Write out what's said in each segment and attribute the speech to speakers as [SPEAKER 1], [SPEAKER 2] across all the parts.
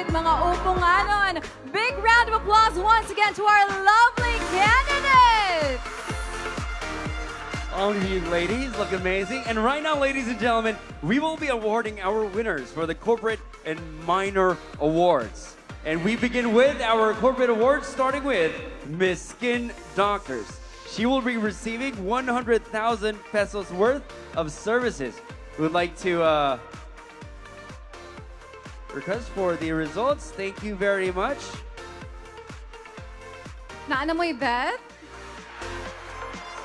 [SPEAKER 1] malapit mga upunganon. Big round of applause once again to our lovely candidates.
[SPEAKER 2] All of you ladies look amazing. And right now, ladies and gentlemen, we will be awarding our winners for the corporate and minor awards. And we begin with our corporate awards, starting with Miss Skin Doctors. She will be receiving 100,000 pesos worth of services. We would like to request for the results. Thank you very much.
[SPEAKER 1] Naana mo bet?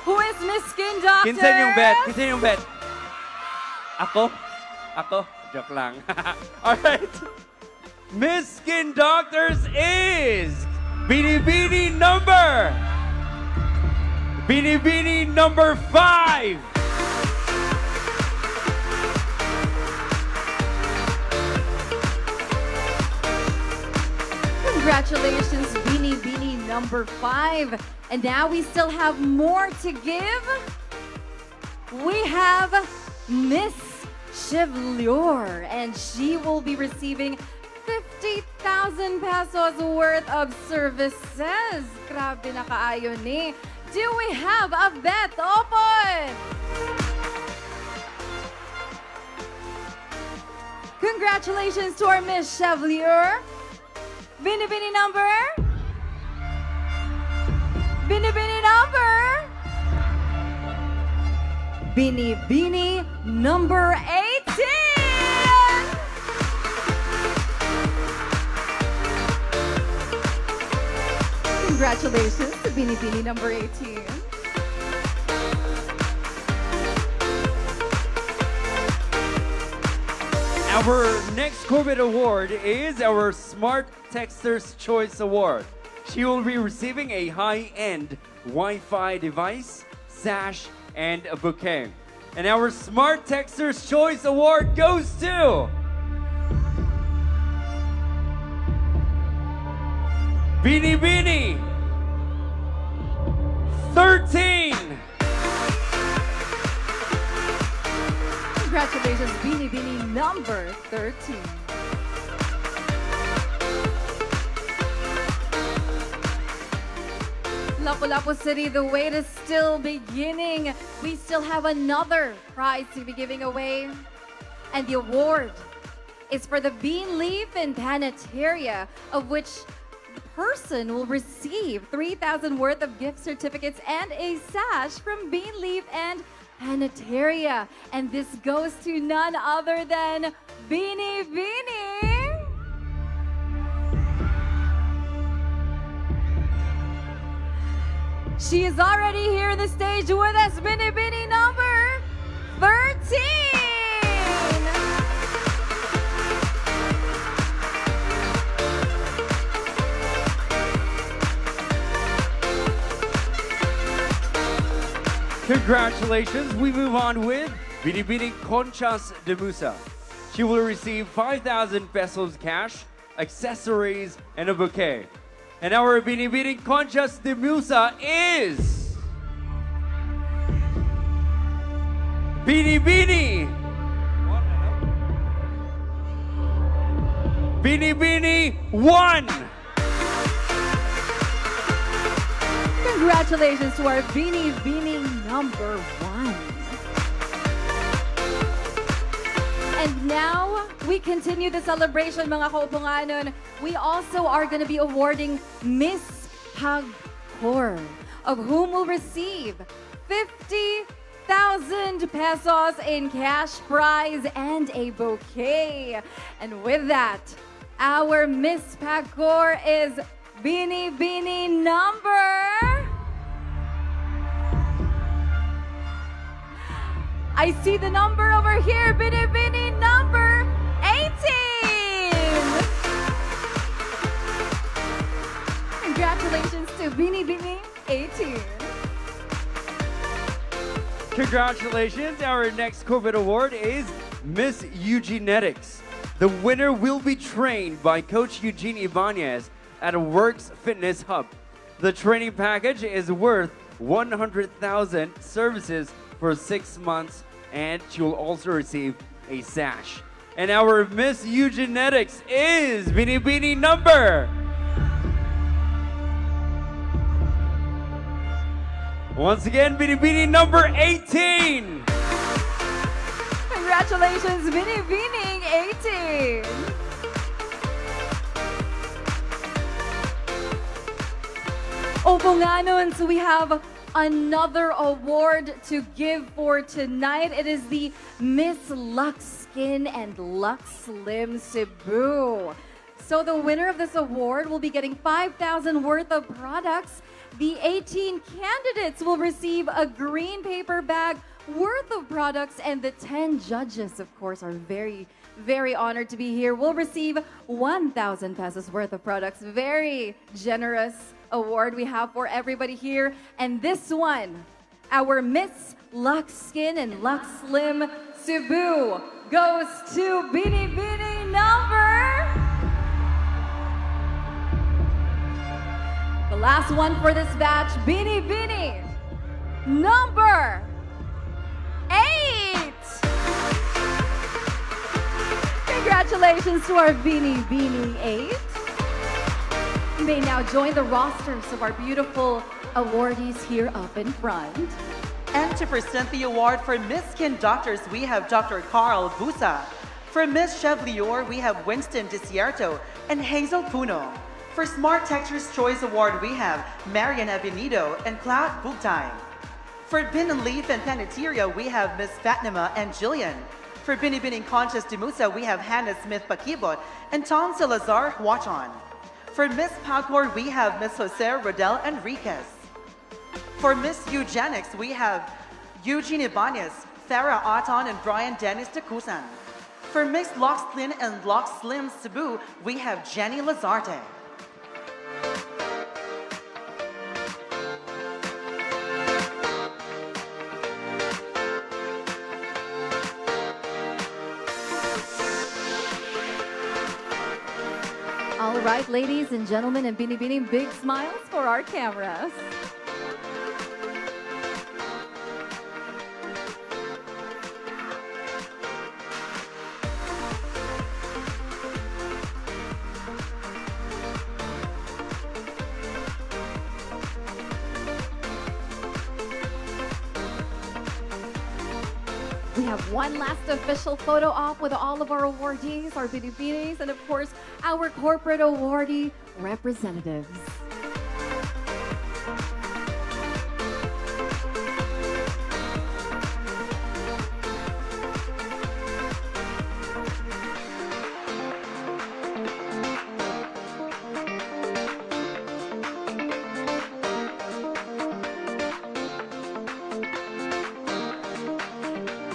[SPEAKER 1] Who is Miss Skin Doctor?
[SPEAKER 2] Kinsan yung bet? Kinsan yung bet? Ako? Ako? Joke lang. Alright. Miss Skin Doctors is Binibining number 5.
[SPEAKER 1] Congratulations, Binibining number 5. And now we still have more to give. We have Miss Chevalier, and she will be receiving 50,000 pesos worth of services. Grabe na kaayo ni. Do we have a bet? Open! Congratulations to our Miss Chevalier. Binibining number? Binibining number? Binibining number 18! Congratulations to Binibining number 18.
[SPEAKER 2] Our next corporate award is our Smart Texter's Choice Award. She will be receiving a high-end Wi-Fi device, sash, and a bouquet. And our Smart Texter's Choice Award goes to Binibining 13.
[SPEAKER 1] Congratulations, Binibining number 13. Lapu-Lapu City, the wait is still beginning. We still have another prize to be giving away. And the award is for the bean leaf and Panetteria, of which the person will receive 3,000 worth of gift certificates and a sash from Bean Leaf and Panetteria. And this goes to none other than Binibining. She is already here on the stage with us, Binibining number 13.
[SPEAKER 2] Congratulations. We move on with Binibining Conchas de Musa. She will receive 5,000 pesos cash, accessories, and a bouquet. And our Binibining Conchas de Musa is Binibini 1.
[SPEAKER 1] Congratulations to our Binibining number 1. And now, we continue the celebration, mga kaupunganon. We also are going to be awarding Miss Pagcor, of whom will receive 50,000 pesos in cash prize and a bouquet. And with that, our Miss Pagcor is Binibining number... I see the number over here, Binibining number 18! Congratulations to Binibining 18.
[SPEAKER 2] Congratulations. Our next corporate award is Miss Eugenetics. The winner will be trained by Coach Eugene Ibanez at a Works Fitness Hub. The training package is worth 100,000 services for 6 months, and she will also receive a sash. And our Miss Eugenetics is Binibining number. Once again, Binibining number 18.
[SPEAKER 1] Congratulations, Binibining 18. Opo nga nun, so we have another award to give for tonight. It is the Miss Lux Skin and Lux Slim Cebu. So the winner of this award will be getting 5,000 worth of products. The 18 candidates will receive a green paper bag worth of products, and the 10 judges, of course, are very, very honored to be here. Will receive 1,000 pesos worth of products. Very generous award we have for everybody here. And this one, our Miss Lux Skin and Lux Slim Cebu, goes to Binibining number. The last one for this batch, Binibining number 8. Congratulations to our Binibining 8. You may now join the rosters of our beautiful awardees here up in front.
[SPEAKER 3] And to present the award for Miss Skin Doctors, we have Dr. Carl Busa. For Miss Chevlier, we have Winston Desierto and Hazel Puno. For Smart Textures Choice Award, we have Marian Avenido and Cloud Bugtime. For Bin and Leaf and Paneteria, we have Miss Fatnima and Jillian. For Binibining Conscious Demusa, we have Hannah Smith Pakibot and Tom Salazar Huachon. For Miss Pacor, we have Miss Jose Rodel Enriquez. For Miss Eugenics, we have Eugene Ibanez, Farah Aton, and Brian Dennis Decusan. For Miss Lux Slim and Lux Slim Cebu, we have Jenny Lazarte.
[SPEAKER 1] All right, ladies and gentlemen, and Binibining, big smiles for our cameras. We have one last official photo op with all of our awardees, our Binibinis, and of course, our corporate awardee representatives.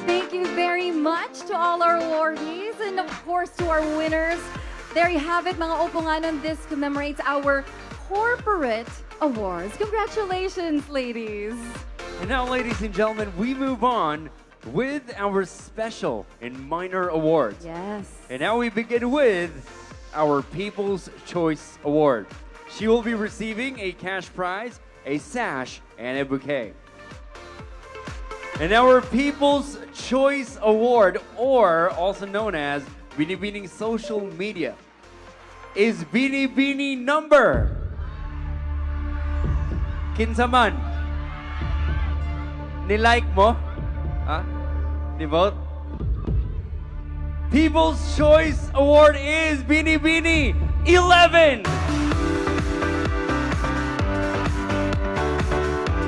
[SPEAKER 1] Thank you very much to all our awardees and of course to our winners. There you have it, mga oponganon. This commemorates our corporate awards. Congratulations, ladies.
[SPEAKER 2] And now, ladies and gentlemen, we move on with our special and minor awards.
[SPEAKER 1] Yes.
[SPEAKER 2] And now we begin with our People's Choice Award. She will be receiving a cash prize, a sash, and a bouquet. And our People's Choice Award, or also known as Binibining Social Media, is Binibining number. Kinsa man? Ni-like mo? Ha? Ni-vote? People's Choice Award is Binibining 11.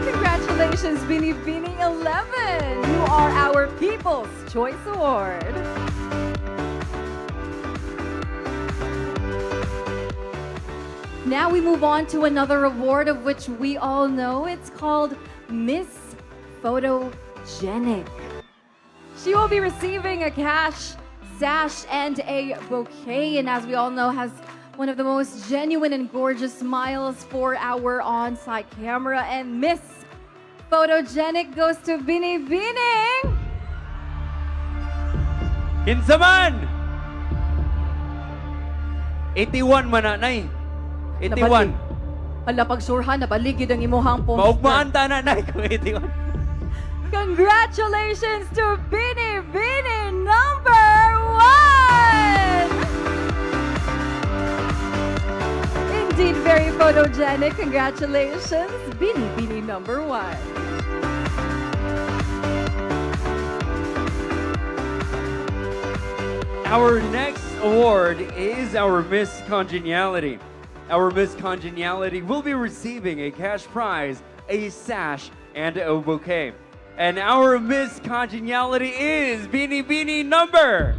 [SPEAKER 1] Congratulations, Binibining 11. You are our People's Choice Award. Now we move on to another award of which we all know. It's called Miss Photogenic. She will be receiving a cash sash and a bouquet, and as we all know, has one of the most genuine and gorgeous smiles for our on-site camera. And Miss Photogenic goes to Binibining.
[SPEAKER 2] Kinsa man? 81 man na, nay. 81.
[SPEAKER 1] Hala, pagsurhan, nabaligid ang imuhang poster.
[SPEAKER 2] Maugmaan ta na, nay, kung 81.
[SPEAKER 1] Congratulations to Binibining number 1! photogenic. Congratulations, Binibining number 1.
[SPEAKER 2] Our next award is our Miss Congeniality. Our Miss Congeniality will be receiving a cash prize, a sash, and a bouquet. And our Miss Congeniality is Binibining number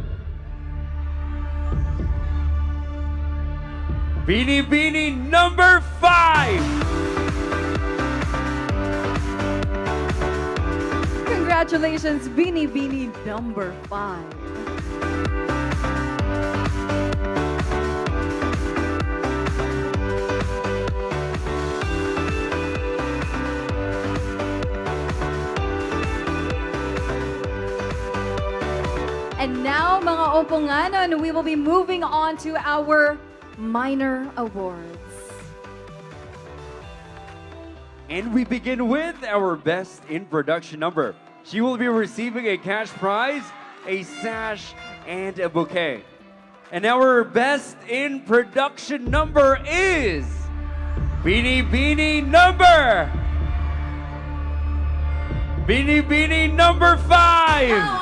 [SPEAKER 2] 5.
[SPEAKER 1] Congratulations, Binibining number 5. And now, mga oponganon, we will be moving on to our minor awards.
[SPEAKER 2] And we begin with our Best in Production number. She will be receiving a cash prize, a sash, and a bouquet. And our Best in Production number is Binibining number 5.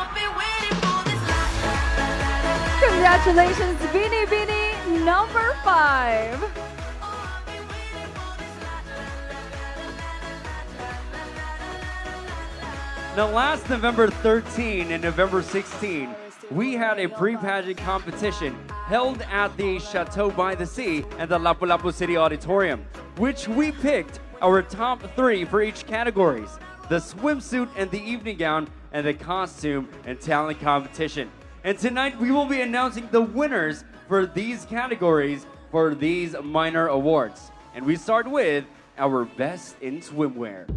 [SPEAKER 1] Congratulations, Binibining number 5.
[SPEAKER 2] Now, last November 13 and November 16, we had a pre-pageant competition held at the Chateau by the Sea and the Lapu-Lapu City Auditorium, which we picked our top 3 for each categories: the swimsuit and the evening gown, and the costume and talent competition. And tonight we will be announcing the winners for these categories for these minor awards. And we start with our Best in Swimwear.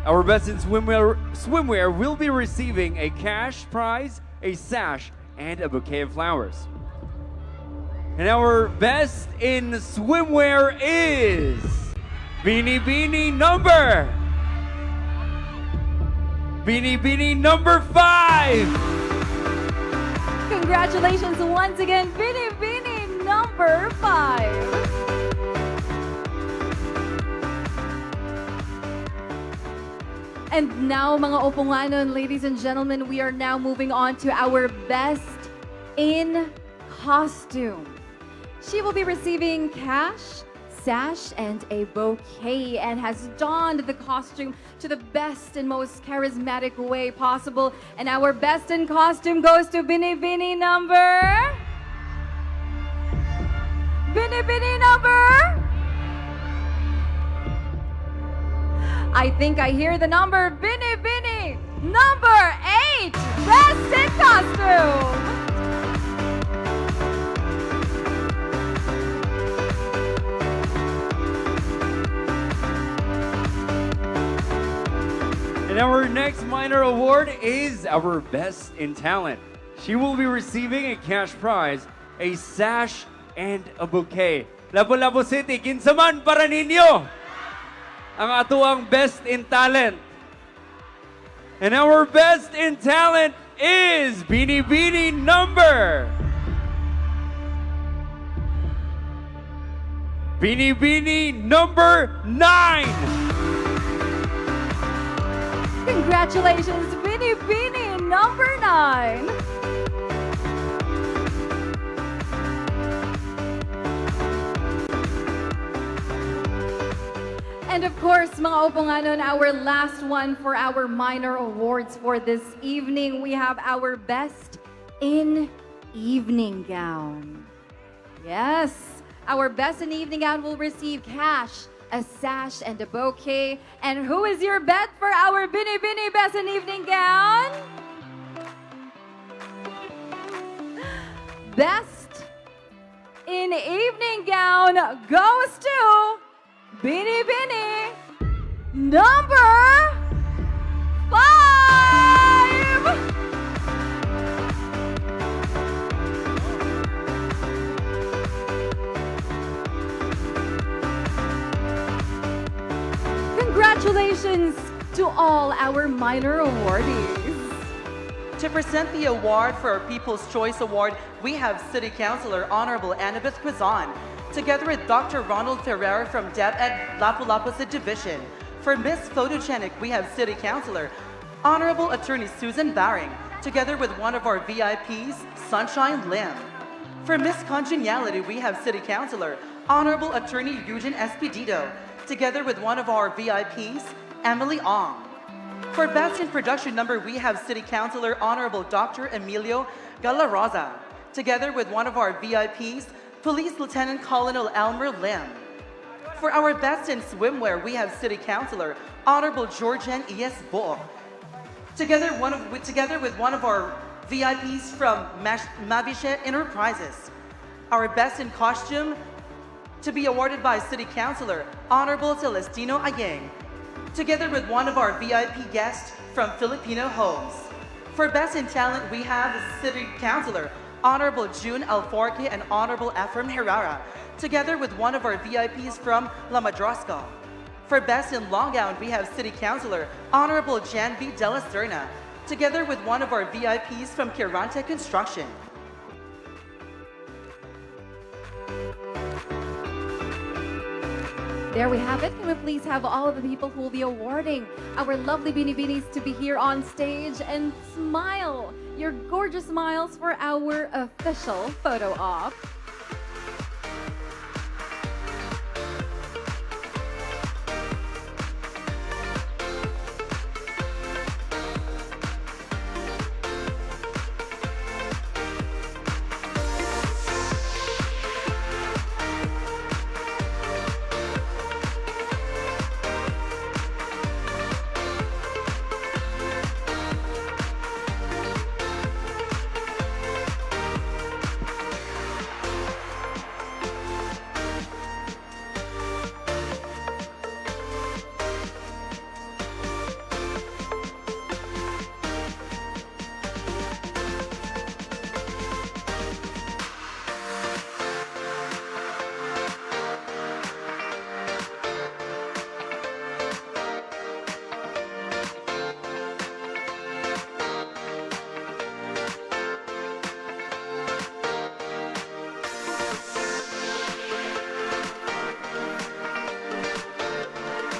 [SPEAKER 2] Our Best in Swimwear will be receiving a cash prize, a sash, and a bouquet of flowers. And our Best in Swimwear is Binibining number 5.
[SPEAKER 1] Congratulations once again, Binibining number 5. And now, mga oponganon, ladies and gentlemen, we are now moving on to our Best in Costume. She will be receiving cash, sash, and a bouquet, and has donned the costume to the best and most charismatic way possible. And our Best in Costume goes to Binibining number... Binibining number... I think I hear the number. Binibining number 8, Best in Costume.
[SPEAKER 2] And our next minor award is our Best in Talent. She will be receiving a cash prize, a sash, and a bouquet. Lapu-Lapu City, kinsaman para ninyo ang atuang Best in Talent. And our Best in Talent is Binibining number 9.
[SPEAKER 1] Congratulations, Binibining number 9. And of course, mga oponganon, our last one for our minor awards for this evening, we have our Best in Evening Gown. Yes, our Best in Evening Gown will receive cash, a sash, and a bouquet. And who is your bet for our Binibining Best in Evening Gown? Best in Evening Gown goes to Binibining number 5. Congratulations to all our minor awardees.
[SPEAKER 3] To present the award for our People's Choice Award, we have City Councilor Honorable Annabeth Quezon. together with Dr. Ronald Ferrer from DepEd Lapu-Lapu Division. For Miss Photogenic, we have City Councilor, Honorable Attorney Susan Baring, together with one of our VIPs, Sunshine Lim. For Miss Congeniality, we have City Councilor, Honorable Attorney Eugene Espedito, together with one of our VIPs, Emily Ong. For Best in Production Number, we have City Councilor Honorable Dr. Emilio Galarraza, together with one of our VIPs, Police Lieutenant Colonel Elmer Lim. For our Best in Swimwear, we have City Councilor Honorable Georgian E.S. Bo, together with one of our VIPs from Maviche Enterprises. Our Best in Costume to be awarded by City Councilor Honorable Celestino Ayeng, together with one of our VIP guests from Filipino Homes. For Best in Talent, we have City Councilor Honorable June Alforque and Honorable Ephraim Herrera, together with one of our VIPs from La Madrosco. For Best in Long Gown, we have City Councilor Honorable Jan V. Dela Serna, together with one of our VIPs from Quirante Construction.
[SPEAKER 1] There we have it. Can we please have all of the people who will be awarding our lovely Binibinis to be here on stage and smile your gorgeous smiles for our official photo op.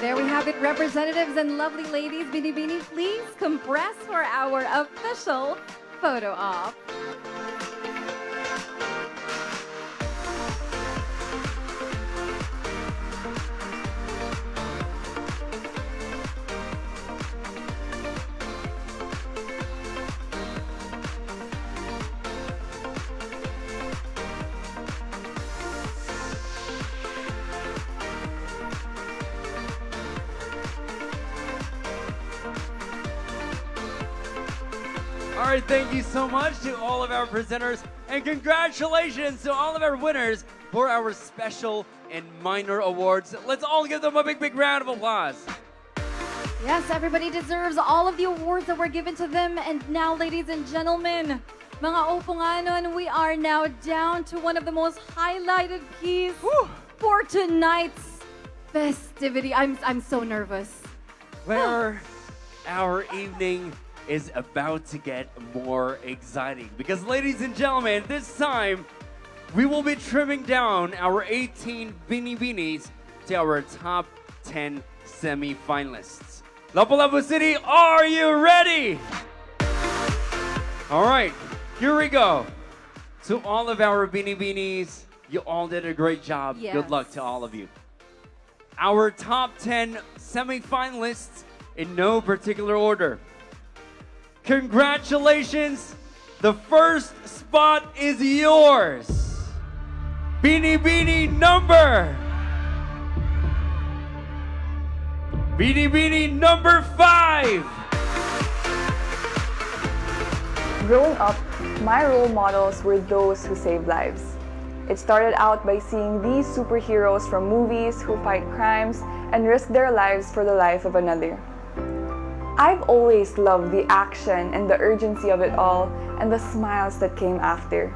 [SPEAKER 1] There we have it, representatives and lovely ladies. Binibini, please compress for our official photo op.
[SPEAKER 2] All right, thank you so much to all of our presenters, and congratulations to all of our winners for our special and minor awards. Let's all give them a big, big round of applause.
[SPEAKER 1] Yes, everybody deserves all of the awards that were given to them. And now, ladies and gentlemen, mga upunganon, we are now down to one of the most highlighted keys for tonight's festivity. I'm so nervous.
[SPEAKER 2] Where our evening is about to get more exciting. Because, ladies and gentlemen, this time, we will be trimming down our 18 Binibinis to our top 10 semi-finalists. Lapu-Lapu City, are you ready? All right, here we go. To all of our Binibinis, you all did a great job.
[SPEAKER 1] Yes.
[SPEAKER 2] Good luck to all of you. Our top 10 semi-finalists in no particular order. Congratulations! The first spot is yours. Binibini number 5.
[SPEAKER 4] Growing up, my role models were those who save lives. It started out by seeing these superheroes from movies who fight crimes and risk their lives for the life of another. I've always loved the action and the urgency of it all and the smiles that came after.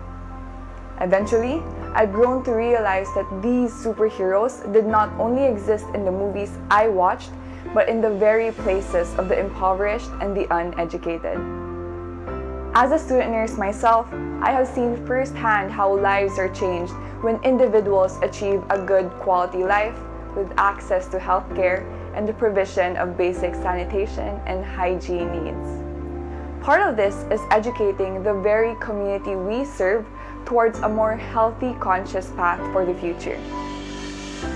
[SPEAKER 4] Eventually, I've grown to realize that these superheroes did not only exist in the movies I watched, but in the very places of the impoverished and the uneducated. As a student nurse myself, I have seen firsthand how lives are changed when individuals achieve a good quality life with access to healthcare and the provision of basic sanitation and hygiene needs. Part of this is educating the very community we serve towards a more healthy, conscious path for the future.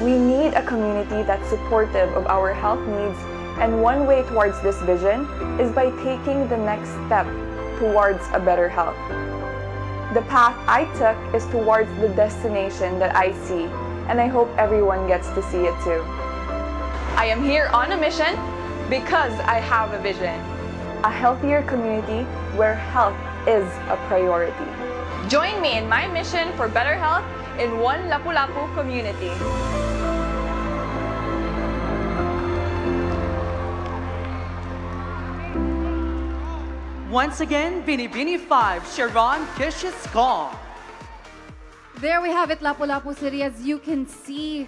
[SPEAKER 4] We need a community that's supportive of our health needs, and one way towards this vision is by taking the next step towards a better health. The path I took is towards the destination that I see, and I hope everyone gets to see it too. I am here on a mission because I have a vision. A healthier community where health is a priority. Join me in my mission for better health in one Lapu-Lapu community.
[SPEAKER 3] Once again, Binibining 5, Sharon Kishiskong.
[SPEAKER 1] There we have it, Lapu-Lapu City. As you can see,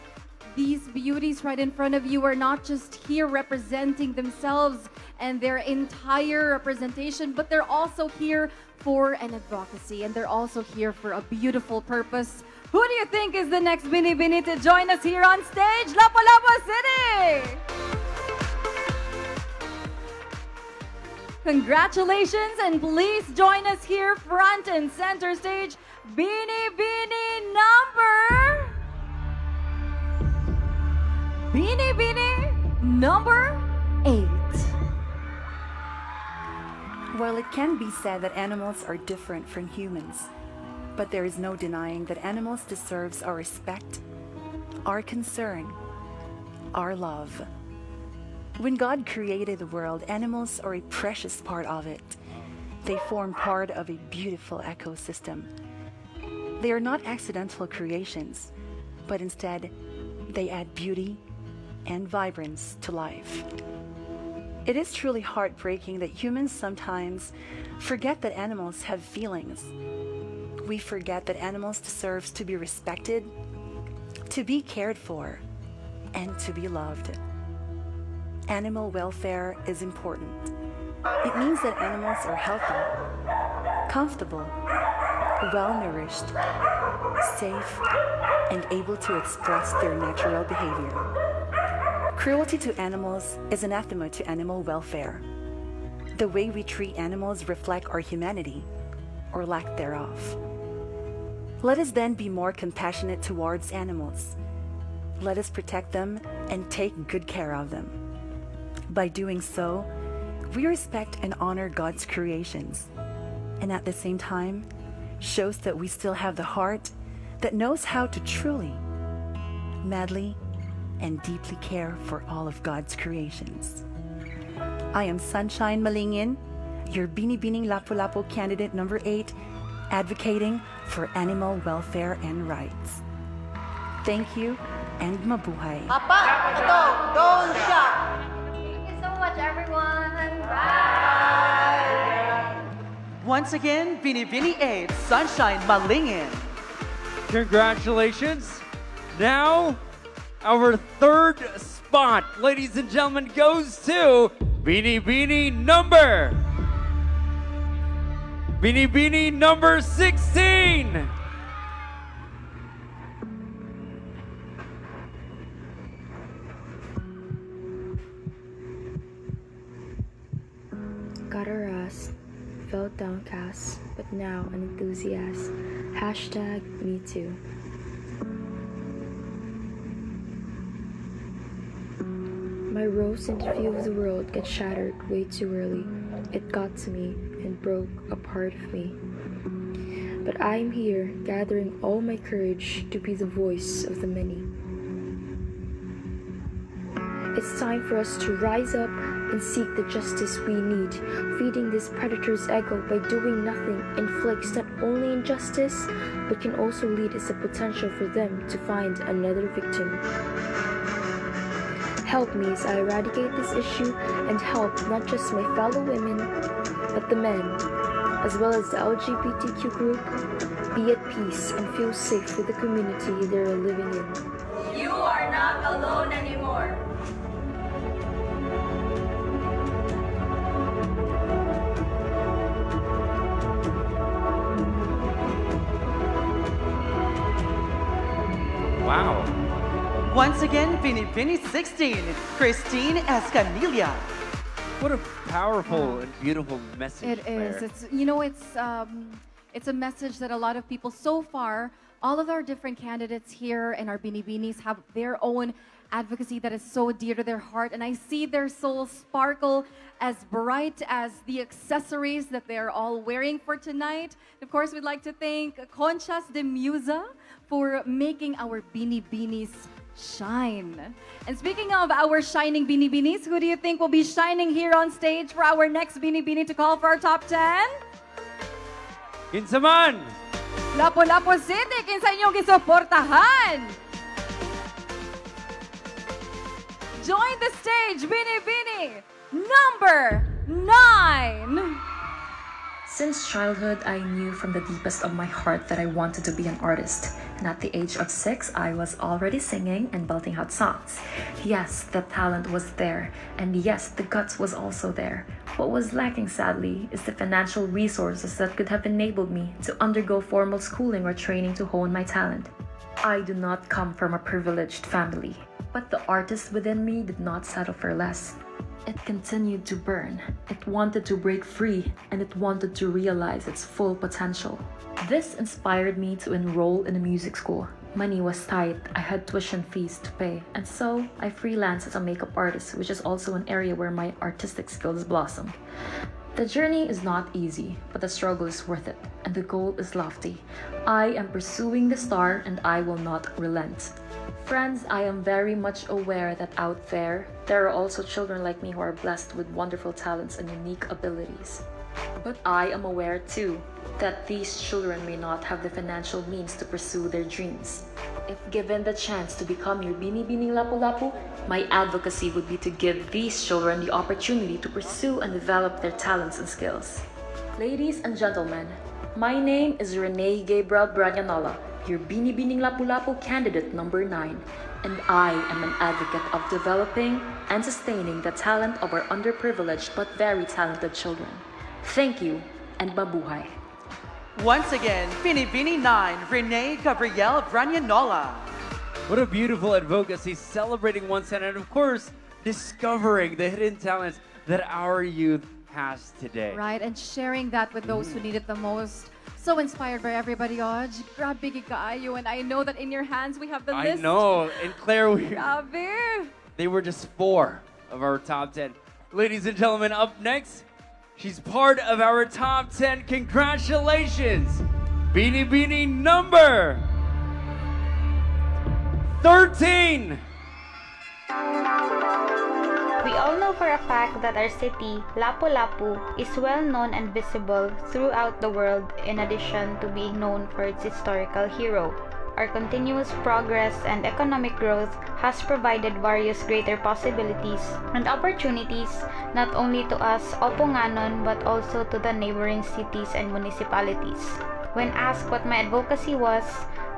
[SPEAKER 1] these beauties right in front of you are not just here representing themselves and their entire representation, but they're also here for an advocacy, and they're also here for a beautiful purpose. Who do you think is the next Binibini to join us here on stage? Lapu-Lapu City! Congratulations, and please join us here front and center stage. Binibining number 8.
[SPEAKER 5] While it can be said that animals are different from humans, but there is no denying that animals deserve our respect, our concern, our love. When God created the world, animals are a precious part of it. They form part of a beautiful ecosystem. They are not accidental creations, but instead, they add beauty and vibrance to life. It is truly heartbreaking that humans sometimes forget that animals have feelings. We forget that animals deserve to be respected, to be cared for, and to be loved. Animal welfare is important. It means that animals are healthy, comfortable, well-nourished, safe, and able to express their natural behavior. Cruelty to animals is anathema to animal welfare. The way we treat animals reflect our humanity, or lack thereof. Let us then be more compassionate towards animals. Let us protect them and take good care of them. By doing so, we respect and honor God's creations, and at the same time, shows that we still have the heart that knows how to truly, madly, and deeply care for all of God's creations. I am Sunshine Malingin, your Binibining Lapu-Lapu candidate number 8, advocating for animal welfare and rights. Thank you, and mabuhay.
[SPEAKER 1] Don't shop! Thank you so much, everyone. Bye!
[SPEAKER 3] Once again, Binibining 8, Sunshine Malingin.
[SPEAKER 2] Congratulations. Now, our third spot, ladies and gentlemen, goes to Binibining number 16.
[SPEAKER 6] Got harassed, felt downcast, but now an enthusiast. Hashtag me too. My rose-tinted view of the world got shattered way too early. It got to me and broke a part of me. But I am here, gathering all my courage to be the voice of the many. It's time for us to rise up and seek the justice we need. Feeding this predator's ego by doing nothing inflicts not only injustice, but can also lead as a potential for them to find another victim. Help me as I eradicate this issue and help not just my fellow women, but the men, as well as the LGBTQ group, be at peace and feel safe with the community they're living in.
[SPEAKER 1] You are not alone anymore.
[SPEAKER 2] Wow.
[SPEAKER 3] Once again, Binibining 16, Christine Escanilla.
[SPEAKER 2] What a powerful and beautiful message.
[SPEAKER 1] It is.
[SPEAKER 2] Claire.
[SPEAKER 1] It's a message that a lot of people so far, all of our different candidates here and our Binibinis have their own advocacy that is so dear to their heart, and I see their souls sparkle as bright as the accessories that they're all wearing for tonight. Of course, we'd like to thank Conchas de Musa for making our Binibinis shine. And speaking of our shining Binibinis, who do you think will be shining here on stage for our next Binibini to call for our top 10?
[SPEAKER 2] Kinsaman!
[SPEAKER 1] Lapu-Lapu City, kinsa inyong gisuportahan! Join the stage, Binibini number 9.
[SPEAKER 7] Since childhood, I knew from the deepest of my heart that I wanted to be an artist. And at the age of 6, I was already singing and belting out songs. Yes, the talent was there. And yes, the guts was also there. What was lacking, sadly, is the financial resources that could have enabled me to undergo formal schooling or training to hone my talent. I do not come from a privileged family, but the artist within me did not settle for less. It continued to burn. It wanted to break free, and it wanted to realize its full potential. This inspired me to enroll in a music school. Money was tight, I had tuition fees to pay, and so I freelanced as a makeup artist, which is also an area where my artistic skills blossomed. The journey is not easy, but the struggle is worth it, and the goal is lofty. I am pursuing the star, and I will not relent. Friends, I am very much aware that out there are also children like me who are blessed with wonderful talents and unique abilities. But I am aware too that these children may not have the financial means to pursue their dreams. If given the chance to become your Binibining Lapu-Lapu, my advocacy would be to give these children the opportunity to pursue and develop their talents and skills. Ladies and gentlemen, my name is Renee Gabriel Branyanola, your Binibining Lapu-Lapu candidate number 9, and I am an advocate of developing and sustaining the talent of our underprivileged but very talented children. Thank you, and mabuhay.
[SPEAKER 3] Once again, Binibining 9, Renee Gabriel Branyanola.
[SPEAKER 2] What a beautiful advocacy, celebrating one's talent, and of course, discovering the hidden talents that our youth has today.
[SPEAKER 1] Right, and sharing that with those who need it the most. So inspired by everybody, Oj. Grabe kaayo, and I know that in your hands we have the
[SPEAKER 2] I
[SPEAKER 1] list.
[SPEAKER 2] know, and Claire,
[SPEAKER 1] Grabe.
[SPEAKER 2] they were just 4 of our top 10. Ladies and gentlemen, up next, she's part of our top 10. Congratulations, Binibining number 13.
[SPEAKER 8] We all know for a fact that our city, Lapu-Lapu, is well known and visible throughout the world in addition to being known for its historical hero. Our continuous progress and economic growth has provided various greater possibilities and opportunities not only to us Oponganon but also to the neighboring cities and municipalities. When asked what my advocacy was,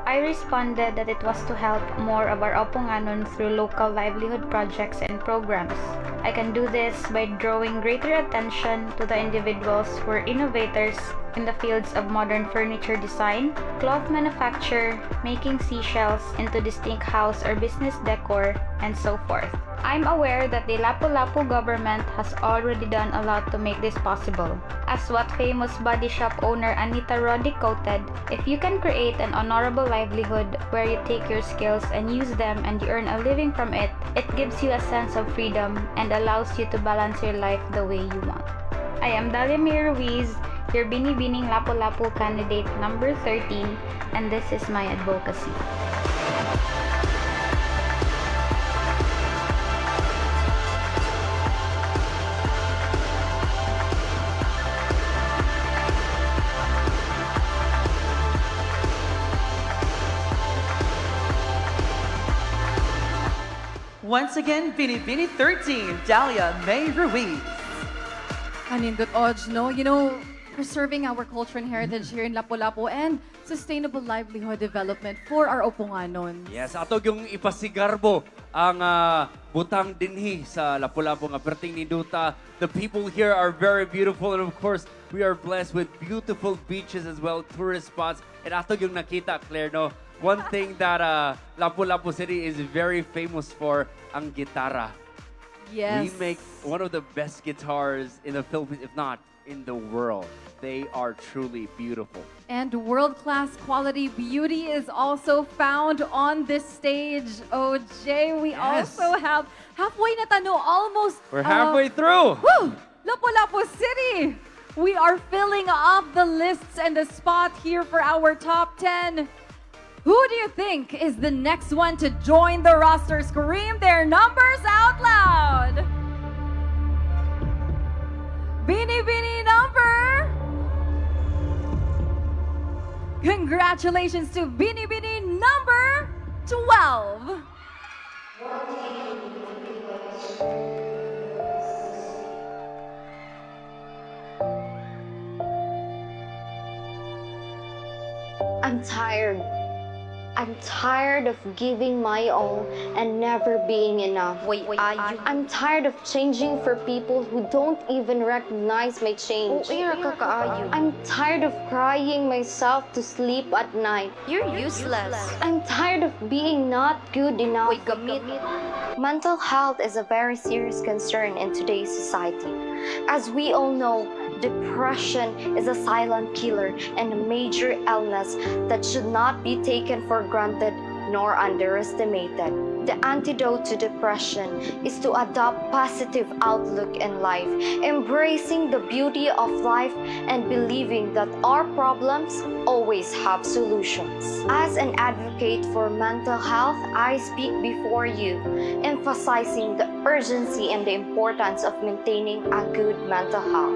[SPEAKER 8] I responded that it was to help more of our Oponganon through local livelihood projects and programs. I can do this by drawing greater attention to the individuals who are innovators in the fields of modern furniture design, cloth manufacture, making seashells into distinct house or business decor, and so forth. I'm aware that the Lapu-Lapu government has already done a lot to make this possible. As what famous body shop owner Anita Roddy quoted, if you can create an honorable livelihood where you take your skills and use them and you earn a living from it, it gives you a sense of freedom and allows you to balance your life the way you want. I am Dalia May Ruiz, your Binibining Lapu-Lapu candidate number 13, and this is my advocacy.
[SPEAKER 3] Once again, Binibining 13, Dalia May Ruiz.
[SPEAKER 1] Kanindot, Oj, no? You know, preserving our culture and heritage here in Lapu-Lapu and sustainable livelihood development for our Oponganon.
[SPEAKER 2] Yes, ato yung ipasigarbo ang butang dinhi sa Lapu-Lapu nga perting ni Duta. The people here are very beautiful, and of course, we are blessed with beautiful beaches as well, tourist spots. And ato yung nakita, Claire, no? one thing that Lapu-Lapu City is very famous for, ang gitara.
[SPEAKER 1] Yes.
[SPEAKER 2] We make one of the best guitars in the Philippines, if not in the world. They are truly beautiful.
[SPEAKER 1] And world-class quality beauty is also found on this stage. OJ, we
[SPEAKER 2] Yes.
[SPEAKER 1] also have halfway na tano, almost.
[SPEAKER 2] We're halfway through.
[SPEAKER 1] Woo! Lapu-Lapu City! We are filling up the lists and the spot here for our top 10. Who do you think is the next one to join the roster? Scream their numbers out loud! Binibining number! Congratulations to Binibining number 12!
[SPEAKER 9] I'm tired. I'm tired of giving my all and never being enough. I'm tired of changing for people who don't even recognize my change. I'm tired of crying myself to sleep at night.
[SPEAKER 6] You're useless.
[SPEAKER 9] I'm tired of being not good enough. Mental health is a very serious concern in today's society. As we all know, depression is a silent killer and a major illness that should not be taken for granted nor underestimated. The antidote to depression is to adopt positive outlook in life, embracing the beauty of life and believing that our problems always have solutions. As an advocate for mental health, I speak before you, emphasizing the urgency and the importance of maintaining a good mental health.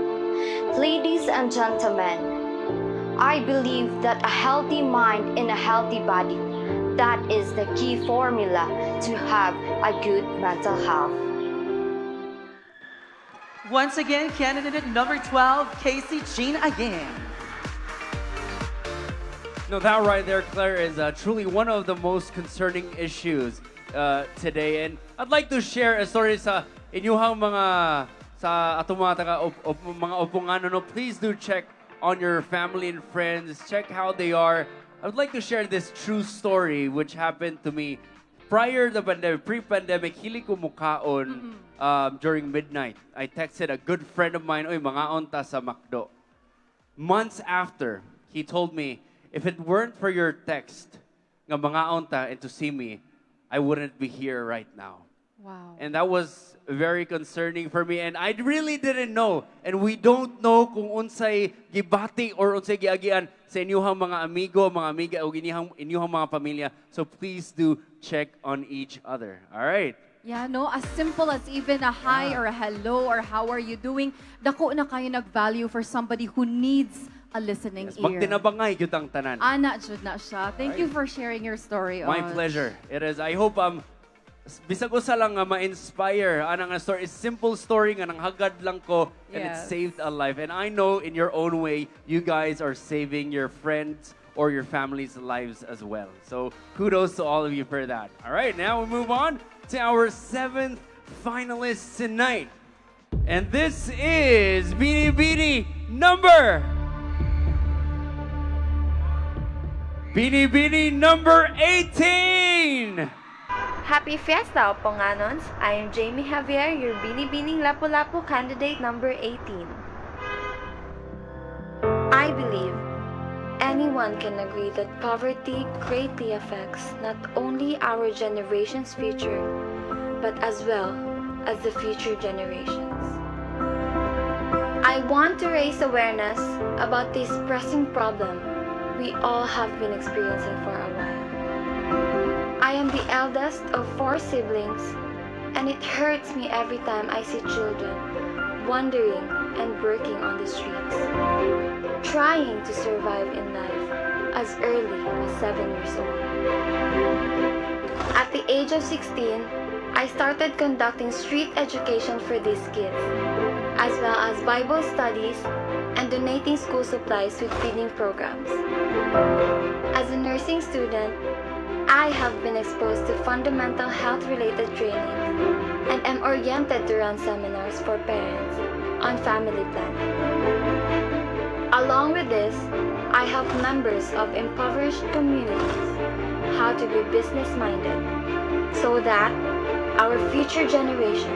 [SPEAKER 9] Ladies and gentlemen, I believe that a healthy mind in a healthy body, that is the key formula to have a good mental health.
[SPEAKER 3] Once again, candidate number 12, Casey Jean again.
[SPEAKER 2] No, that right there, Claire, is truly one of the most concerning issues today. And I'd like to share a story sa inyuhang mga sa atong mga mga upungan. No, please do check on your family and friends. Check how they are. I would like to share this true story which happened to me prior to the pandemic, pre-pandemic. Hili ko mukaon during midnight. I texted a good friend of mine, oy, mangaon ta sa McDo. Months after, he told me, if it weren't for your text, nga mangaon ta and to see me, I wouldn't be here right now.
[SPEAKER 1] Wow.
[SPEAKER 2] And that was very concerning for me, and I really didn't know, and we don't know kung unsay gibati or unsay giagian sa inyuhang mga amigo, mga amiga o inyuhang mga pamilya. So please do check on each other. All right.
[SPEAKER 1] Yeah, no, as simple as even a hi or a hello or how are you doing, dako na kayo nag-value for somebody who needs a listening ear.
[SPEAKER 2] Magtinabangay gyud ang tanan.
[SPEAKER 1] Ana jud na siya. Thank you for sharing your story.
[SPEAKER 2] My pleasure. It is. I hope bisag usa lang nga ma-inspire anang nga story, is simple story nga nang hagad lang ko and it
[SPEAKER 1] Yes.
[SPEAKER 2] saved a life. And I know in your own way you guys are saving your friends or your family's lives as well. So kudos to all of you for that. All right, now we move on to our 7th finalist tonight. And this is Binibining number 18.
[SPEAKER 6] Happy Fiesta, Oponganons! I am Jamie Javier, your Binibining Lapu-Lapu candidate number 18. I believe anyone can agree that poverty greatly affects not only our generation's future, but as well as the future generations. I want to raise awareness about this pressing problem we all have been experiencing for a while. I am the eldest of 4 siblings, and it hurts me every time I see children wandering and working on the streets, trying to survive in life as early as 7 years old. At the age of 16, I started conducting street education for these kids, as well as Bible studies and donating school supplies with feeding programs. As a nursing student, I have been exposed to fundamental health-related training and am oriented to run seminars for parents on family planning. Along with this, I help members of impoverished communities how to be business-minded so that our future generation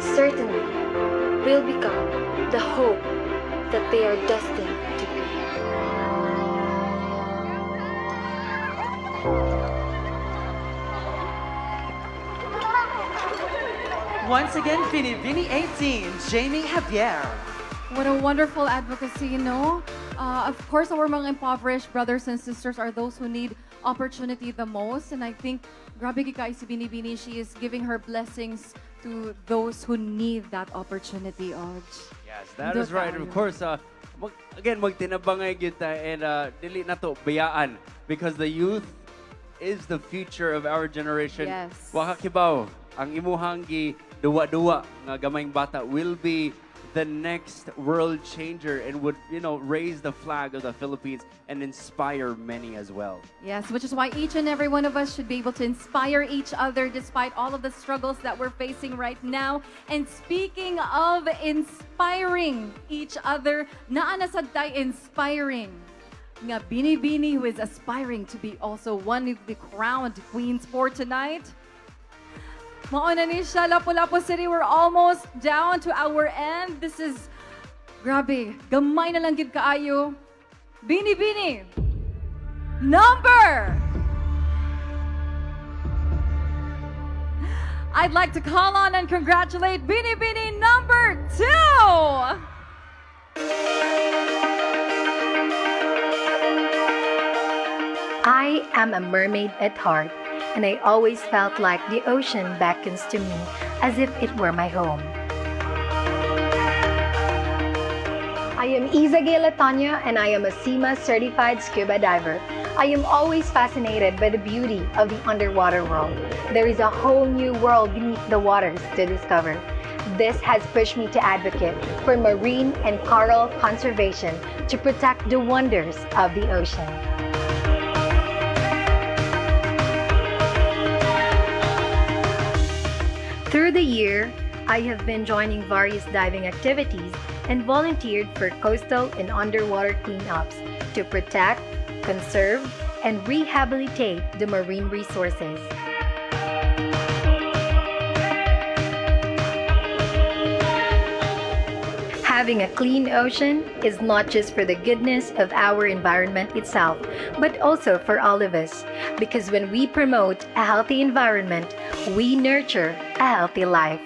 [SPEAKER 6] certainly will become the hope that they are destined to be.
[SPEAKER 3] Once again, Binibining 18, Jamie Javier.
[SPEAKER 1] What a wonderful advocacy, no? Of course, our mga impoverished brothers and sisters are those who need opportunity the most. And I think, grabe kay si Binibini, she is giving her blessings to those who need that opportunity, Oj.
[SPEAKER 2] Yes, that is right. Of course, again, magtinabangay kita and dili na to bayaan because the youth is the future of our generation.
[SPEAKER 1] Yes.
[SPEAKER 2] Wakakibaw, ang imuhang gi duwa-duwa nga gamayng bata will be the next world changer and would, raise the flag of the Philippines and inspire many as well.
[SPEAKER 1] Yes, which is why each and every one of us should be able to inspire each other despite all of the struggles that we're facing right now. And speaking of inspiring each other, naana sad tay inspiring nga Binibini, who is aspiring to be also one of the crowned queens for tonight. Mauna ni siya, Lapu-Lapu City, we're almost down to our end. This is, grabe, gamay na lang gid kaayo. Binibini, number! I'd like to call on and congratulate Binibini number 2!
[SPEAKER 10] I am a mermaid at heart, and I always felt like the ocean beckons to me as if it were my home. I am Isa Latanya, and I am a SEMA certified scuba diver. I am always fascinated by the beauty of the underwater world. There is a whole new world beneath the waters to discover. This has pushed me to advocate for marine and coral conservation to protect the wonders of the ocean. Through the year, I have been joining various diving activities and volunteered for coastal and underwater cleanups to protect, conserve, and rehabilitate the marine resources. Having a clean ocean is not just for the goodness of our environment itself, but also for all of us. Because when we promote a healthy environment, we nurture a healthy life.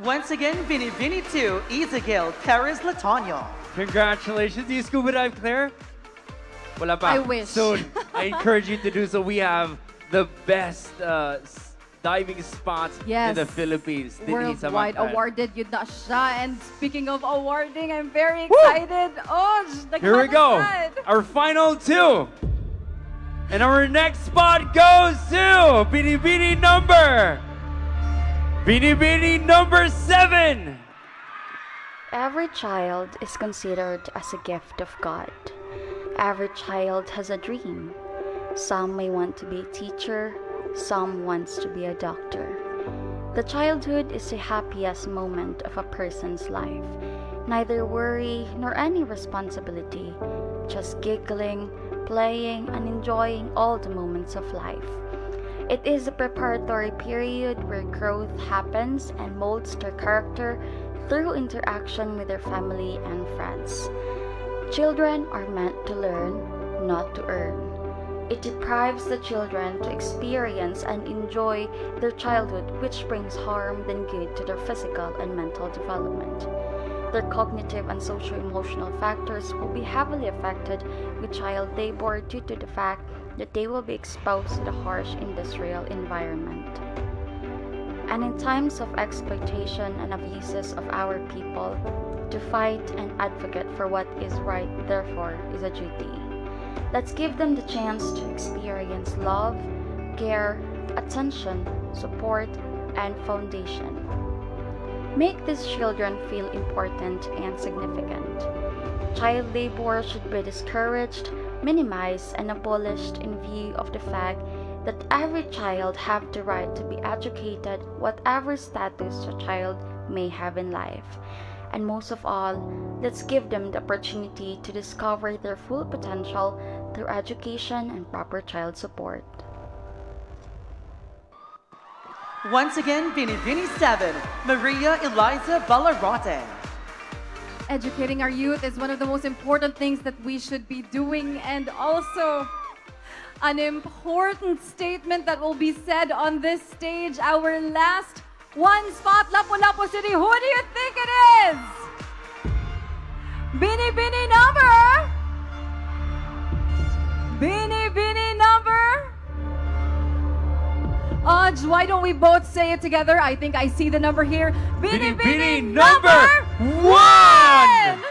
[SPEAKER 3] Once again, Binibini 2, Isagil Perez Latoño.
[SPEAKER 2] Congratulations. Do you scuba dive, Claire? Wala pa.
[SPEAKER 1] I wish.
[SPEAKER 2] Soon. I encourage you to do so. We have the best diving spots in the Philippines.
[SPEAKER 1] Worldwide awarded yun na siya. And speaking of awarding, I'm very excited. Oh,
[SPEAKER 2] here we go. Our final two. And our next spot goes to Binibining number 7.
[SPEAKER 11] Every child is considered as a gift of God. Every child has a dream. Some may want to be a teacher, some wants to be a doctor. The childhood is the happiest moment of a person's life. Neither worry nor any responsibility, just giggling, playing, and enjoying all the moments of life. It is a preparatory period where growth happens and molds their character through interaction with their family and friends. Children are meant to learn, not to earn. It deprives the children to experience and enjoy their childhood, which brings harm than good to their physical and mental development. Their cognitive and socio-emotional factors will be heavily affected with child labor due to the fact that they will be exposed to the harsh industrial environment. And in times of exploitation and abuses of our people, to fight and advocate for what is right, therefore, is a duty. Let's give them the chance to experience love, care, attention, support, and foundation. Make these children feel important and significant. Child labor should be discouraged, minimized, and abolished in view of the fact that every child have the right to be educated whatever status a child may have in life. And most of all, let's give them the opportunity to discover their full potential through education and proper child support.
[SPEAKER 3] Once again, Binibining 7, Maria Eliza Balarate.
[SPEAKER 1] Educating our youth is one of the most important things that we should be doing, and also an important statement that will be said on this stage. Our last one spot, Lapu-Lapu City. Who do you think it is? Binibining number? Binibining number? Odds, why don't we both say it together? I think I see the number here.
[SPEAKER 2] Binibining number 1!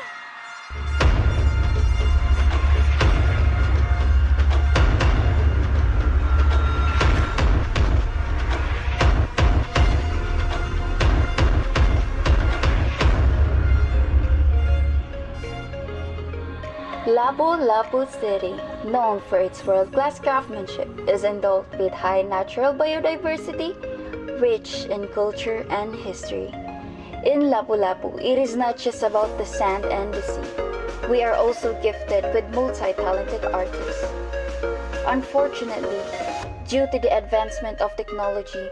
[SPEAKER 11] Lapu-Lapu City, known for its world-class craftsmanship, is endowed with high natural biodiversity, rich in culture and history. In Lapu-Lapu, it is not just about the sand and the sea. We are also gifted with multi-talented artists. Unfortunately, due to the advancement of technology,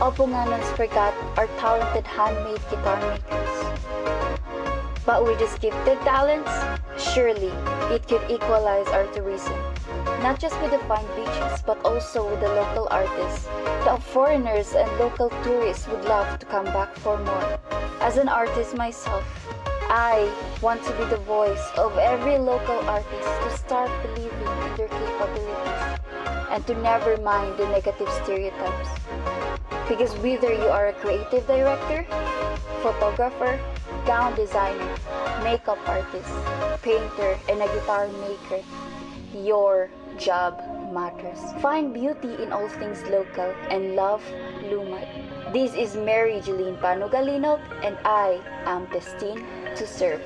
[SPEAKER 11] Opunganons forgot our talented handmade guitar makers. But with these gifted talents, surely it could equalize our tourism. Not just with the fine beaches, but also with the local artists. The foreigners and local tourists would love to come back for more. As an artist myself, I want to be the voice of every local artist to start believing in their capabilities and to never mind the negative stereotypes. Because whether you are a creative director, photographer, gown designer, makeup artist, painter, and a guitar maker, your job matters. Find beauty in all things local and love Lumad. This is Mary Jeline Panugalino, and I am destined to serve.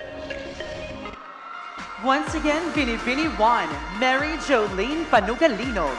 [SPEAKER 3] Once again, Binibining 1, Mary Jolene Panugalino.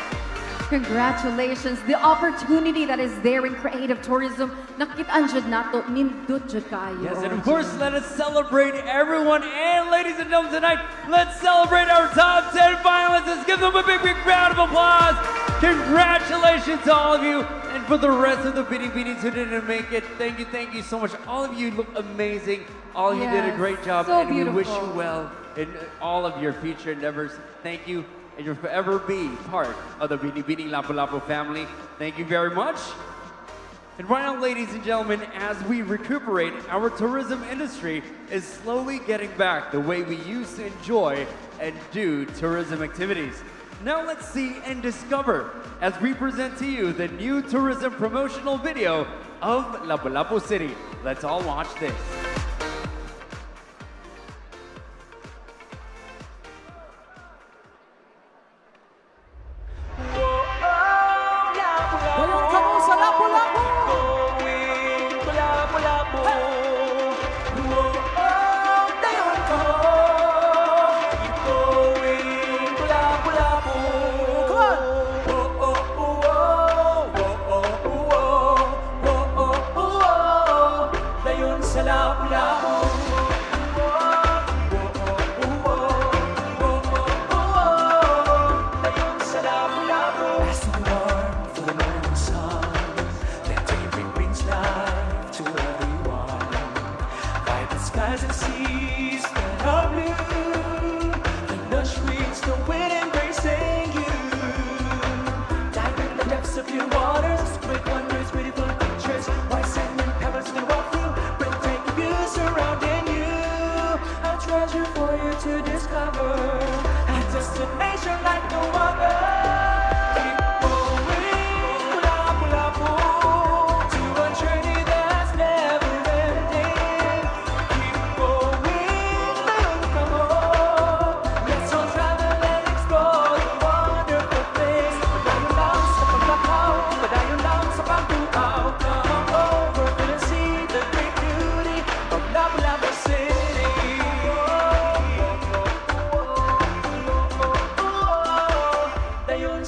[SPEAKER 1] Congratulations. The opportunity that is there in creative tourism, nakitaan jud nato, nindot jud kayo.
[SPEAKER 2] Yes, and of course, let us celebrate everyone. And ladies and gentlemen, tonight, let's celebrate our top 10 finalists. Let's give them a big, big round of applause. Congratulations to all of you. And for the rest of the Binibinings who didn't make it, thank you so much. All of you look amazing. All of you did a great job.
[SPEAKER 1] So
[SPEAKER 2] and
[SPEAKER 1] beautiful.
[SPEAKER 2] we wish you well in all of your future endeavors. Thank you. And you'll forever be part of the Binibining Lapu-Lapu family. Thank you very much. And right now, ladies and gentlemen, as we recuperate, our tourism industry is slowly getting back the way we used to enjoy and do tourism activities. Now let's see and discover as we present to you the new tourism promotional video of Lapu-Lapu City. Let's all watch this.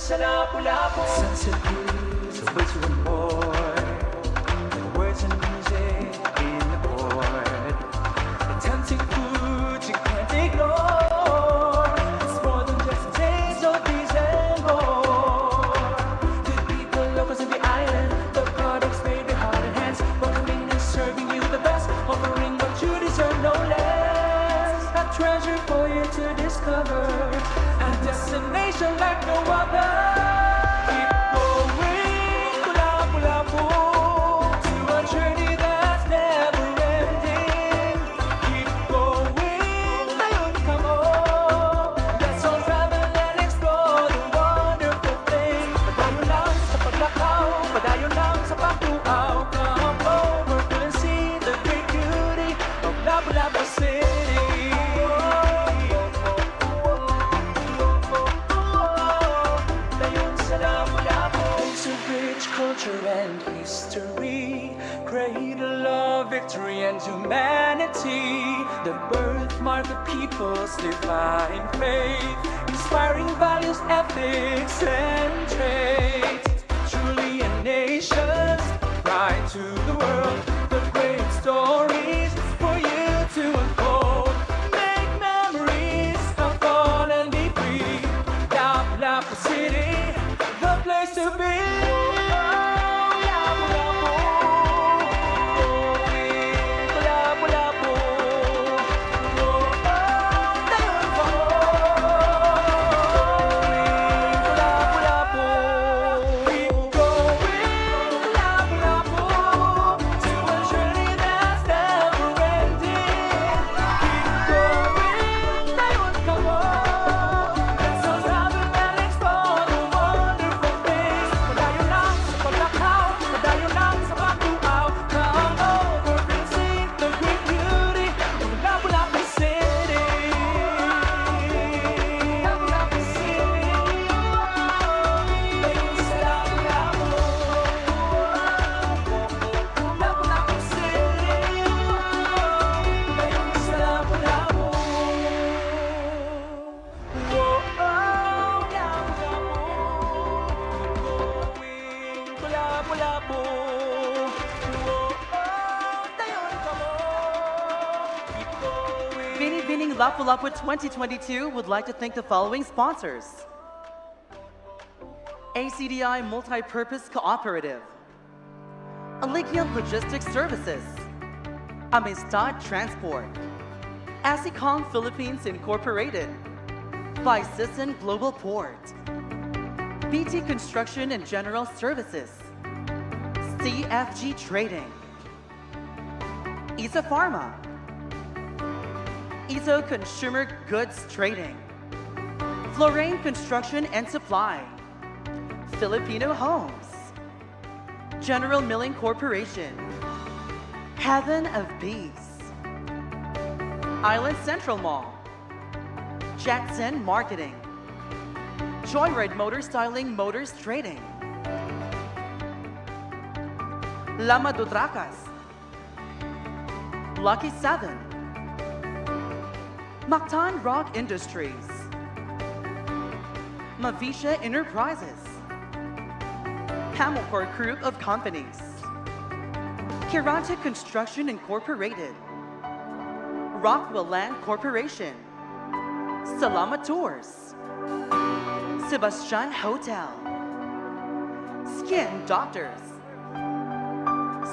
[SPEAKER 12] sa Lapu-Lapu. Sunset blues, a way to a boy. The words and music in the chord. The tempting food you can't ignore. It's more than just a taste of these and more. Good people, locals in the island. The products made with heart and hands. Welcoming and serving you the best. Offering what you deserve, no less. A treasure for you to discover. A destination like no other. Keep going to Lapu-Lapu, to a journey that's never ending. Keep going, ayun ka mo. Let's all travel and explore the wonderful thing. Padayon lang sa paglakaw, padayon lang sa pagtuaw. Come over and see the great beauty of Lapu-Lapu City. It's a rich culture and history, cradle of victory and humanity, the birthmark of people's divine faith, inspiring values, ethics, and traits. Truly a nation's pride to the world, the great stories for you to unfold. Make memories, have fun and be free. Lapu-Lapu City, the place to be. Binibining Lapu-Lapu 2022 would like to thank the following sponsors. ACDI Multi-Purpose Cooperative, Allegiant Logistics Services, Amistad Transport, Asicom Philippines Incorporated, Bison Global Port, BT Construction and General Services, CFG Trading, Isa Pharma, Ito Consumer Goods Trading, Florane Construction and Supply, Filipino Homes, General Milling Corporation, Heaven of Bees, Island Central Mall, Jackson Marketing, Joyride Motor Styling Motors Trading, Lama Dutracas, Lucky 7, Mactan Rock Industries, Mavisha Enterprises, Hamilcar Group of Companies, Kirante Construction Incorporated, Rockwell Land Corporation, Salama Tours, Sebastian Hotel, Skin Doctors,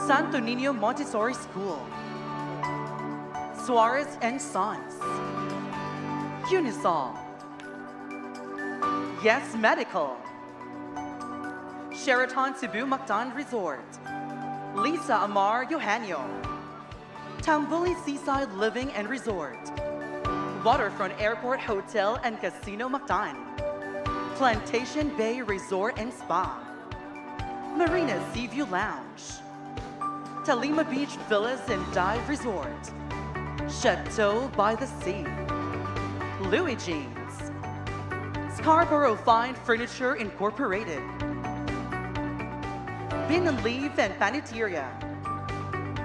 [SPEAKER 12] Santo Niño Montessori School, Suarez and Sons, Unisol, Yes Medical, Sheraton Cebu Mactan Resort, Lisa Amar Eugenio, Tambuli Seaside Living and Resort, Waterfront Airport Hotel and Casino Mactan, Plantation Bay Resort and Spa, Marina Seaview Lounge, Talima Beach Villas and Dive Resort, Chateau by the Sea, Louis Jeans, Scarborough Fine Furniture Incorporated, Bin and Leaf and Panetteria,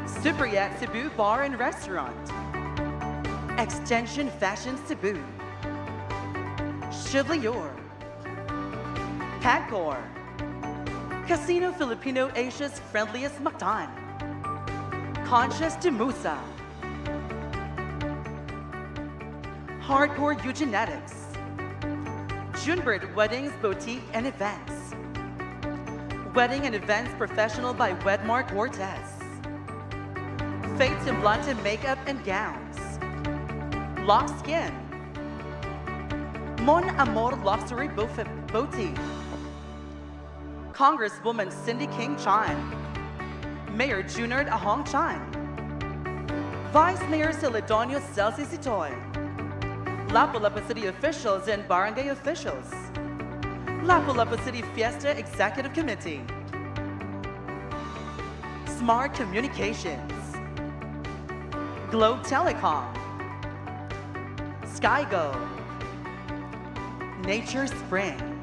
[SPEAKER 12] Superyat Cebu Bar and Restaurant, Extension Fashion Cebu, Chevalier,
[SPEAKER 3] Pagcor. Casino Filipino Asia's friendliest Mactan. Conscious de Musa. Hardcore Eugenetics. Junard Weddings, Boutique and Events. Wedding and Events Professional by Wedmark Cortez. Fate Semblante Makeup and Gowns. Lock Skin. Mon Amor Luxury Boutique. Congresswoman Cindy King Chan. Mayor Junard Ahong Chan. Vice Mayor Celedonio Celsi Sitoy. Lapu-Lapu City officials and barangay officials. Lapu-Lapu City Fiesta Executive Committee. Smart Communications. Globe Telecom. SkyGo. Nature Spring.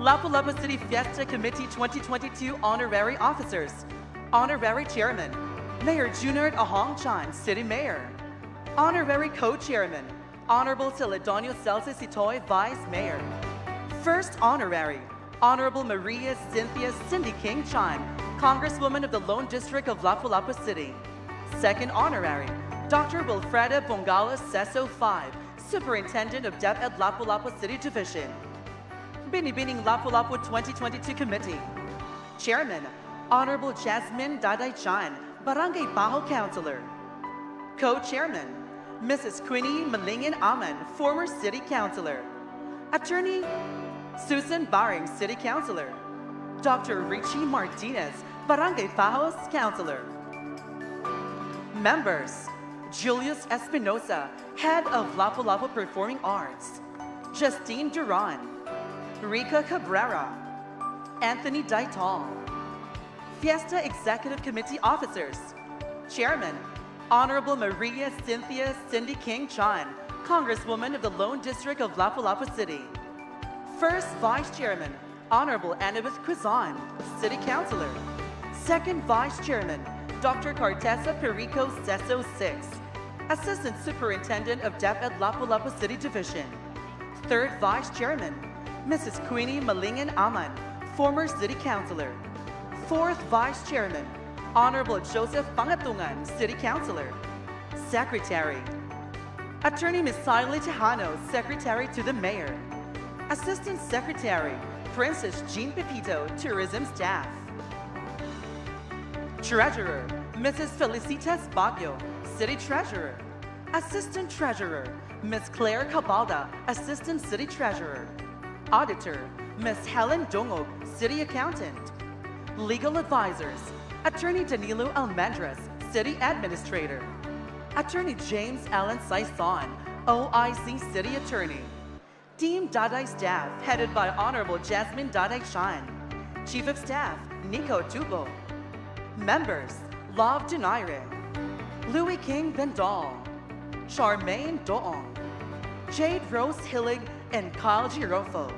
[SPEAKER 3] Lapu-Lapu City Fiesta Committee 2022 Honorary Officers. Honorary Chairman, Mayor Junard Ahong Chan, City Mayor. Honorary Co-Chairman, Honorable Celedonio Celsi Sitoy, Vice Mayor. First Honorary, Honorable Maria Cynthia Cindy King Chan, Congresswoman of the Lone District of Lapu-Lapu City. Second Honorary, Dr. Wilfreda Bongala Seso 5, Superintendent of DepEd Lapu-Lapu City Division. Binibining Lapu-Lapu 2022 Committee. Chairman, Honorable Jasmine Daday Chan, Barangay Baho Councilor. Co-Chairman, Mrs. Queenie Malingin Aman, former City Councilor. Attorney Susan Baring, City Councilor. Dr. Richie Martinez, Barangay Bajos Councilor. Members, Julius Espinosa, Head of Lapu-Lapu Performing Arts. Justine Duran. Rica Cabrera. Anthony Daital. Fiesta Executive Committee Officers. Chairman, Honorable Maria Cynthia Cindy King Chan, Congresswoman of the Lone District of Lapu-Lapu City. First Vice Chairman, Honorable Annabeth Quizon, City Councilor. Second Vice Chairman, Dr. Cartesa Perico Seso 6, Assistant Superintendent of DepEd Lapu-Lapu City Division. Third Vice Chairman, Mrs. Queenie Malingin Aman, former City Councilor. Fourth Vice Chairman, Honorable Joseph Pangatungan, City Councilor. Secretary, Attorney Ms. Siley Tejano, Secretary to the Mayor. Assistant Secretary, Princess Jean Pepito, Tourism Staff. Treasurer, Mrs. Felicitas Baguio, City Treasurer. Assistant Treasurer, Ms. Claire Cabalda, Assistant City Treasurer. Auditor, Ms. Helen Dongog, City Accountant. Legal Advisors, Attorney Danilo Almendras, City Administrator. Attorney James Allen Saison, OIC City Attorney. Team Daday Staff, headed by Honorable Jasmine Daday Shan. Chief of Staff, Nico Tubo. Members, Love Donaire. Louis King Bendal. Charmaine Doong. Jade Rose Hillig and Kyle Girofo.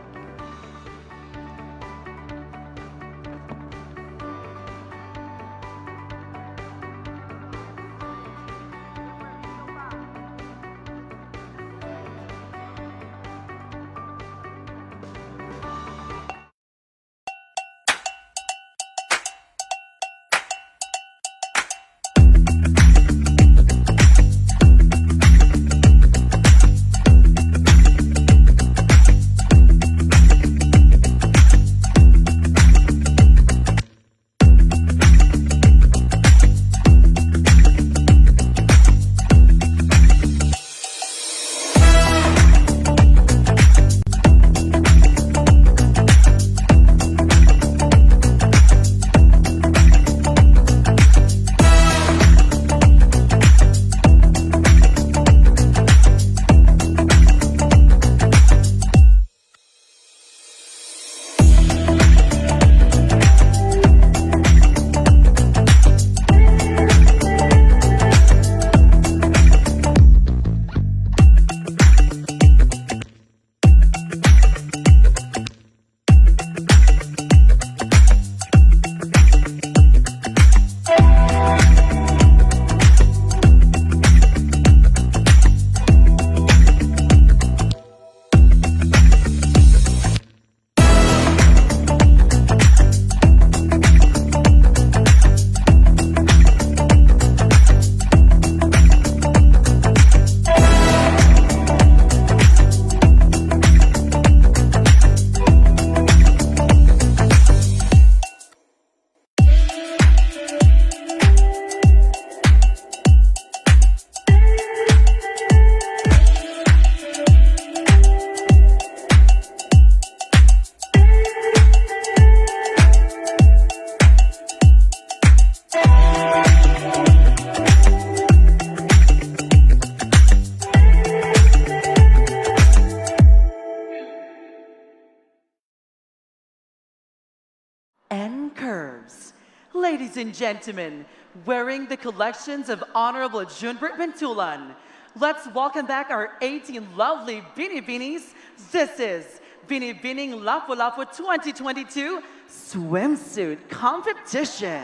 [SPEAKER 3] Ladies and gentlemen, wearing the collections of Honorable Junard Bentulan, let's welcome back our 18 lovely Binibinis. This is Binibining Lapu-Lapu 2022 Swimsuit Competition.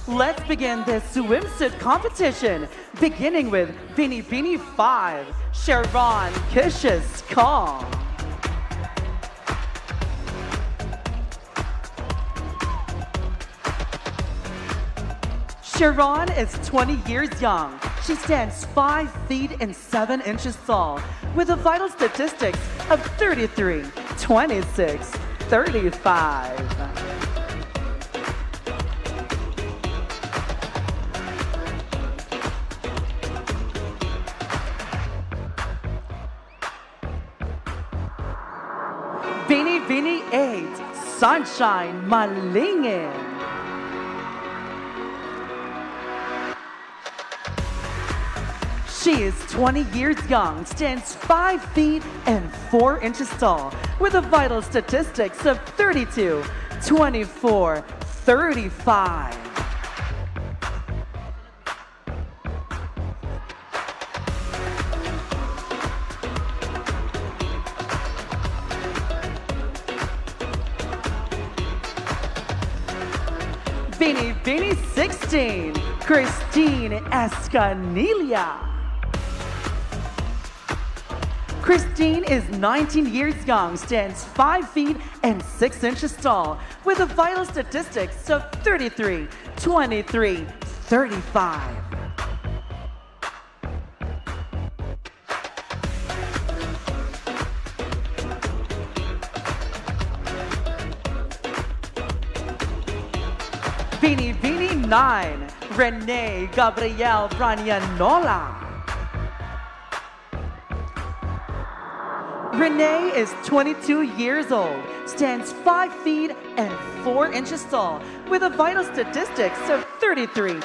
[SPEAKER 3] Let's begin this swimsuit competition, beginning with Binibining 5, Sharon Kish's Call. Sharon is 20 years young. She stands 5 feet and 7 inches tall, with a vital statistics of 33, 26, 35. Binibining 8, Sunshine Malingin. She is 20 years young, stands 5 feet and 4 inches tall, with a vital statistics of 32, 24, 35. Binibining 16, Christine Escanilla. Christine is 19 years young, stands 5 feet and 6 inches tall, with a vital statistics of 33, 23, 35. Binibining 9, Renee Gabrielle Branianola. Renee is 22 years old, stands 5 feet and 4 inches tall, with a vital statistics of 33,